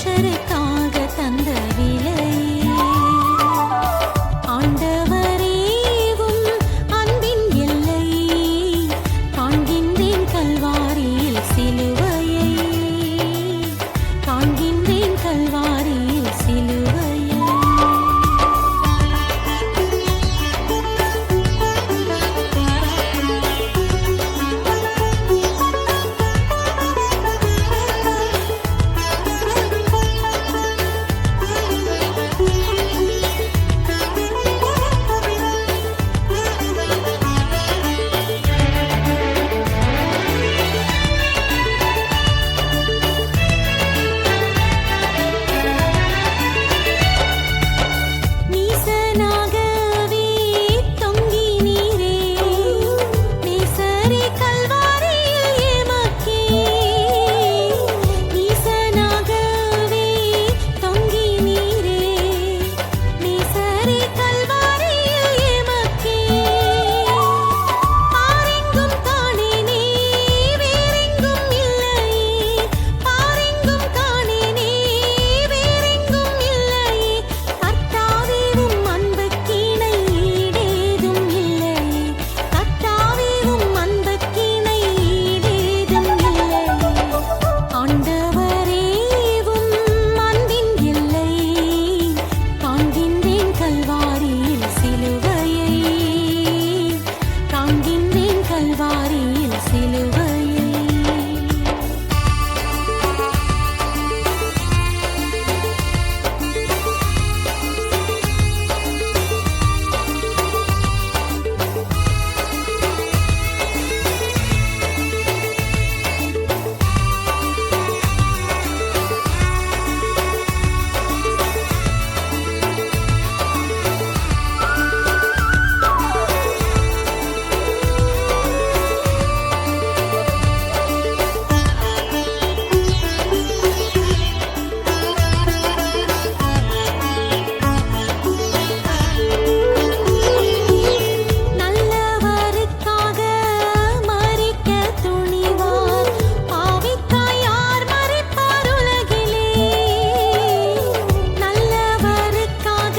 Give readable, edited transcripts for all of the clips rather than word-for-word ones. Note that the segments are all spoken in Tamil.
மனுஷருக்காக தந்த விலை. ஆண்டவரே உம் அன்பின் எல்லை காண்கின்றேன் கல்வாரியில் சிலுவையை, காண்கின்றேன் கல்வாரியில் சிலுவையை. நீசனாகவே தொங்கி நீரே நேசரே கல்வாரியில் எமக்கே. நீசனாகவே தொங்கி நீரே நேசரே கல்வாரியில் எமக்கே. பாரெங்கும் காணேனே வேறெங்கும் இல்லையே, பாரெங்கும் காணேனே வேறெங்கும் இல்லையே. கர்த்தாவே உம் அன்புக்கிணை ஈடேதும் இல்லையே, கர்த்தாவே உம் அன்புக்கிணை ஈடேதும் இல்லையே. ஆண்டவரே உம் அன்பின் எல்லை காண்கின்றேன் கல்வாரியில் சிலுவையை, காண்கின்றேன் கல்வாரியில் சிலுவையை. நல்லவருக்காக மரிக்க துணிவார், பாவிக்காய் யார் மரிப்பார் உலகிலே. நல்லவருக்காக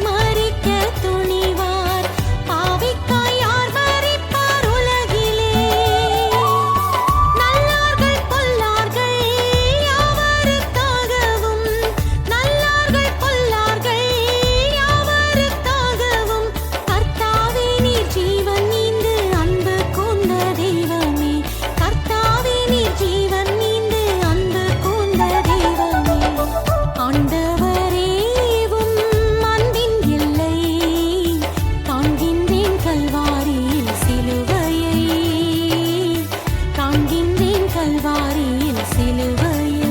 மரிக்க துணிவார், பாவிக்காய் யார் மரிப்பார் உலகிலே. நல்லார்கள் பொல்லார்கள் யாவருக்காகவும், நல்லார்கள் பொல்லார்கள் யாவருக்காகவும். கர்த்தாவே நீர் ஜீவன் நீந்து அன்பு கூர்ந்த தெய்வமே, கர்த்தாவே நீர் ஜீவன் நீந்து அன்பு கூர்ந்த தெய்வமே. ஆண்டவரே உம் அன்பின் எல்லை காண்கின்றேன் கல்வாரியில் சிலுவையை, காண்கின்றேன் கல்வாரியில் சிலுவையை.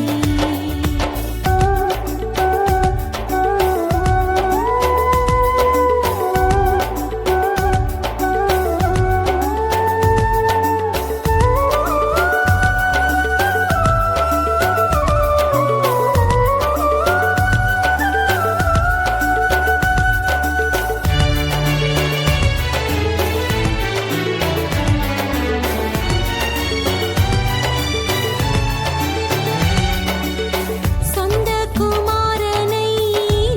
சொந்த குமாரனை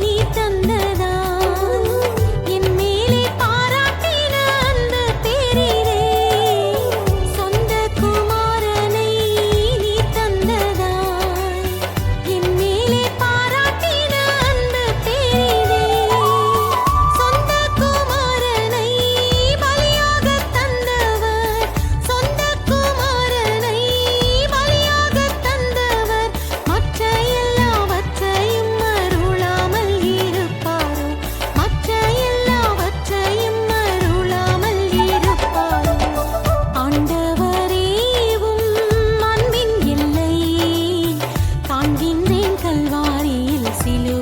நீ தந்ததால் என் மேலே பாராட்டின அன்பு பெரிதே. சொந்த குமாரனை நீ தந்ததால் என் மேலே பாராட்டின அன்பு பெரிதே. சொந்த குமாரனை பலியாக தந்தவர், சொந்த குமாரனை பலியாக தந்தவர் மற்ற எல்லாவற்றையும் அருளாமல் இருப்பாரோ, மற்ற எல்லாவற்றையும் அருளாமல் இருப்பாரோ. ஆண்டவரே உம் அன்பின் எல்லை காண்கின்றேன் கல்வாரியில் சிலுவையை.